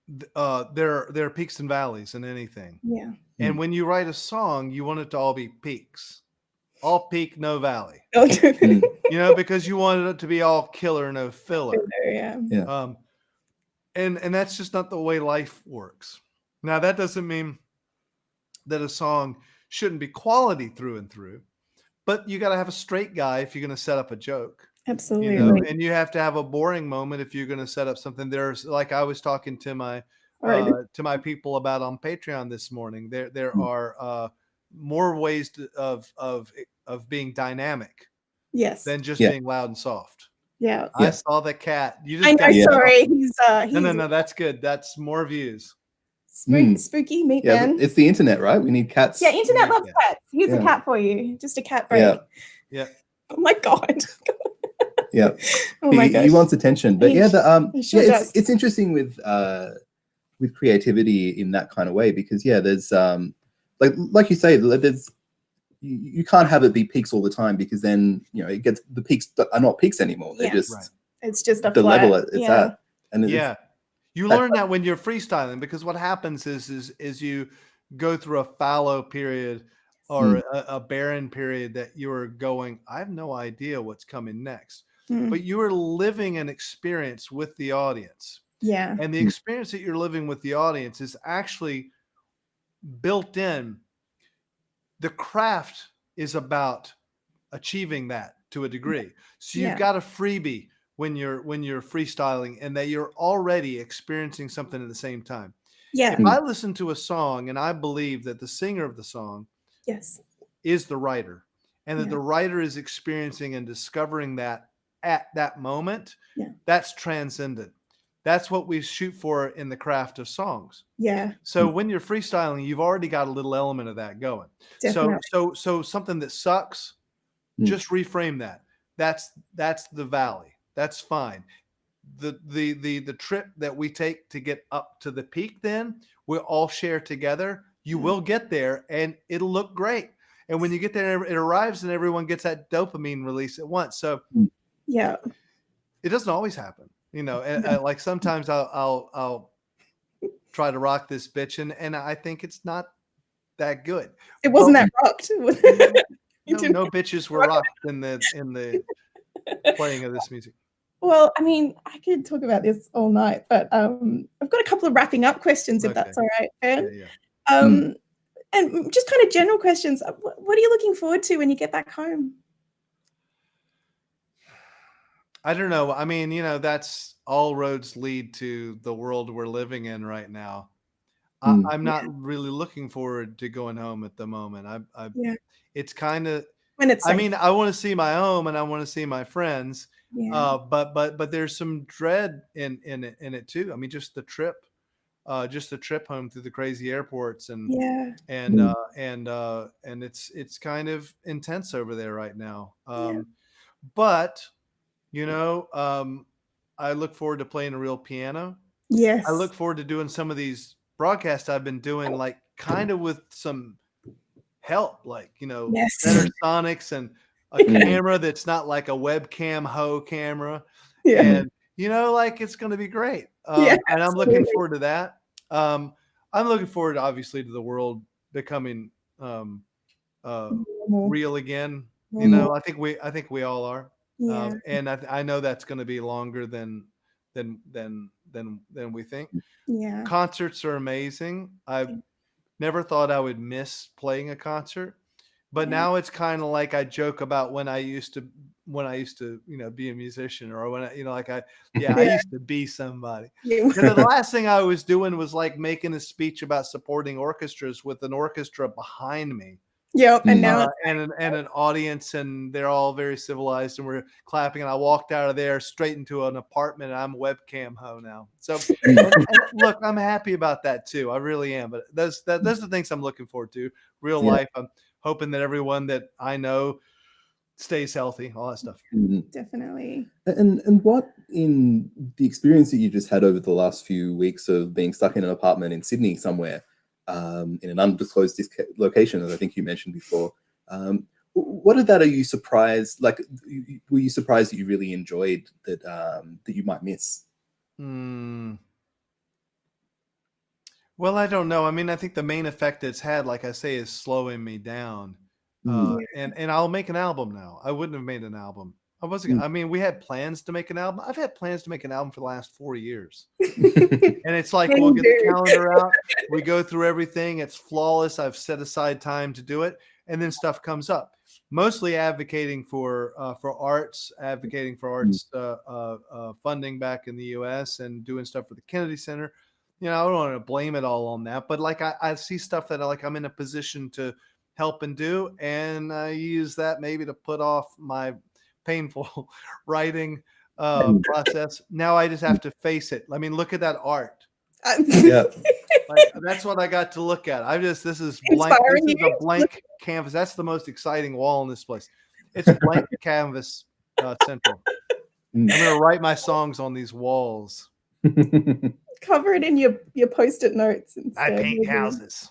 there are peaks and valleys in anything. Yeah. And when you write a song, you want it to all be peaks. All peak, no valley. You know, because you want it to be all killer, no filler. Yeah. And that's just not the way life works. Now, that doesn't mean that a song shouldn't be quality through and through. But you got to have a straight guy if you're going to set up a joke. Absolutely. You know? And you have to have a boring moment if you're going to set up something. There's, like I was talking to my people about on Patreon this morning. There are more ways of being dynamic. Yes. Than just being loud and soft. Yeah. I saw the cat. You just I know. Sorry. He's no. That's good. That's more views. Spooky meat man. It's the internet, right? We need cats. Yeah, internet loves cats. Here's a cat for you. Just a cat break. Yeah. Oh my god. Yeah. Oh my gosh. He wants attention. But it's interesting with creativity in that kind of way, because there's like you say, there's you can't have it be peaks all the time, because then it gets, the peaks are not peaks anymore. They're just it's just the level it's at. And you learn that when you're freestyling, because what happens is you go through a fallow period or a barren period that you're going, I have no idea what's coming next. But you are living an experience with the audience. Yeah. And the experience that you're living with the audience is actually built in. The craft is about achieving that to a degree. So you've got a freebie when you're freestyling, and that you're already experiencing something at the same time. Yeah. If I listen to a song and I believe that the singer of the song is the writer, and that the writer is experiencing and discovering that at that moment, that's transcendent. That's what we shoot for in the craft of songs. Yeah. So when you're freestyling, you've already got a little element of that going. Definitely. So something that sucks, just reframe that. That's the valley. That's fine. The trip that we take to get up to the peak, then we'll all share together. You will get there and it'll look great. And when you get there, it arrives and everyone gets that dopamine release at once. So it doesn't always happen. And like sometimes I'll try to rock this bitch and I think it's not that good. It wasn't that rocked. No bitches were rocked in the playing of this music. Well, I mean, I could talk about this all night, but I've got a couple of wrapping up questions, if that's all right, Ben. And just kind of general questions. What are you looking forward to when you get back home? I don't know. I mean, that's all roads lead to the world we're living in right now. I'm not really looking forward to going home at the moment. It's kind of, I mean, I want to see my home and I want to see my friends. But there's some dread in it too. I mean, just the trip home through the crazy airports and it's kind of intense over there right now. But I look forward to playing a real piano. Yes. I look forward to doing some of these broadcasts I've been doing, like kind of with some help, like, better sonics and a camera that's not like a webcam camera. And, like it's going to be great. And I'm looking forward to that. I'm looking forward, obviously, to the world becoming real again. I think we all are. And I know that's going to be longer than we think. Concerts are amazing. I've never thought I would miss playing a concert, but now it's kind of like I joke about when I used to when I used to, be a musician, or when I used to be somebody. Yeah. And the last thing I was doing was like making a speech about supporting orchestras with an orchestra behind me. Yep. And now and an audience, and they're all very civilized, and we're clapping. And I walked out of there straight into an apartment, and I'm a webcam ho now. So and look, I'm happy about that too. I really am. But those are the things I'm looking forward to. Real life. I'm hoping that everyone that I know stays healthy, all that stuff. Definitely. And what, in the experience that you just had over the last few weeks of being stuck in an apartment in Sydney somewhere, in an undisclosed location, as I think you mentioned before, what of that are you surprised? Like, were you surprised that you really enjoyed that that you might miss? Well, I don't know. I mean, I think the main effect it's had, like I say, is slowing me down. And I'll make an album now. I wouldn't have made an album. I wasn't. I mean, we had plans to make an album. I've had plans to make an album for the last 4 years. And it's like, we'll get the calendar out. We go through everything. It's flawless. I've set aside time to do it. And then stuff comes up. Mostly advocating for arts, funding back in the U.S. and doing stuff for the Kennedy Center. I don't want to blame it all on that, but like I see stuff that I'm in a position to help and do, and I use that maybe to put off my painful writing process. Now I just have to face it. I mean, look at that art. That's what I got to look at. This is blank. This is a blank canvas. That's the most exciting wall in this place. It's blank canvas central. I'm going to write my songs on these walls. Cover it in your post-it notes. I paint houses.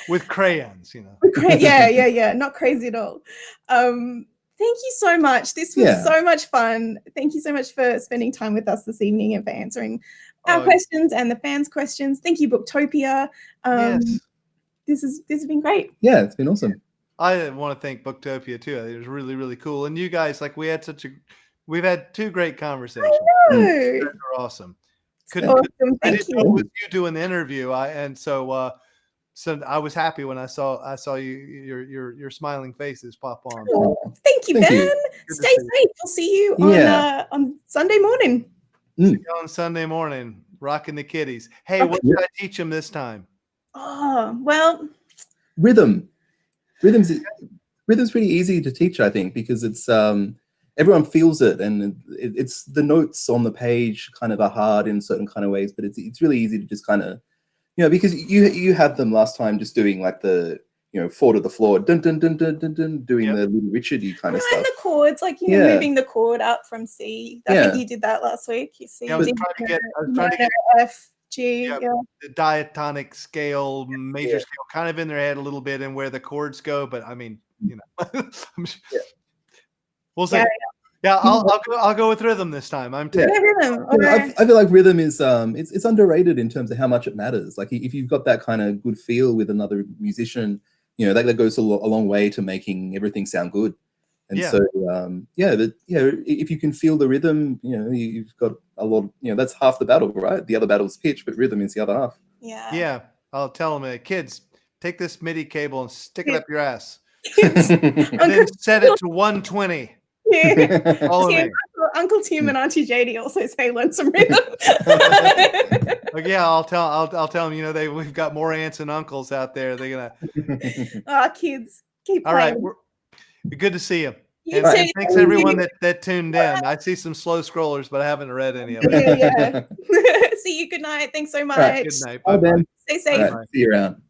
With crayons, Yeah. Not crazy at all. Thank you so much. This was so much fun. Thank you so much for spending time with us this evening and for answering our questions and the fans' questions. Thank you, Booktopia. Yes. This has been great. Yeah, it's been awesome. I want to thank Booktopia too. It was really, really cool. And you guys, we've had 2 great conversations. I know. They're awesome. I didn't know it was you doing the interview. So I was happy when I saw your smiling faces pop on. Oh, thank you, Ben. Stay safe. We'll see you on Sunday morning. See you on Sunday morning, rocking the kiddies. Hey, what did I teach them this time? Oh, well, rhythm's pretty easy to teach, I think, because it's everyone feels it, and it's the notes on the page kind of are hard in certain kind of ways, but it's really easy to just kind of, because you had them last time just doing like the 4 to the floor, dun dun dun dun dun dun, doing the Little Richardy kind of stuff. And the chords, like moving the chord up from C. I think you did that last week. You see, I was trying to get F, G, the diatonic scale, major scale, kind of in their head a little bit, and where the chords go. But I mean, we'll see. Yeah, I'll go with rhythm this time. I'm taking rhythm. Okay. I feel like rhythm is it's underrated in terms of how much it matters. Like if you've got that kind of good feel with another musician, that goes a long way to making everything sound good. And so if you can feel the rhythm, you've got a lot. That's half the battle, right? The other battle's pitch, but rhythm is the other half. Yeah. I'll tell them, kids, take this MIDI cable and stick it up your ass, and then set it to 120. Yeah. Uncle Tim and Auntie Jadey also say learn some rhythm. I'll tell them. We've got more aunts and uncles out there. They're gonna. Kids, keep all playing. right. Good to see you. You and too. Thanks everyone that tuned in. I see some slow scrollers, but I haven't read any of them. Yeah. See you. Good night. Thanks so much. Right, good night. Bye. Stay safe. Right, see you around.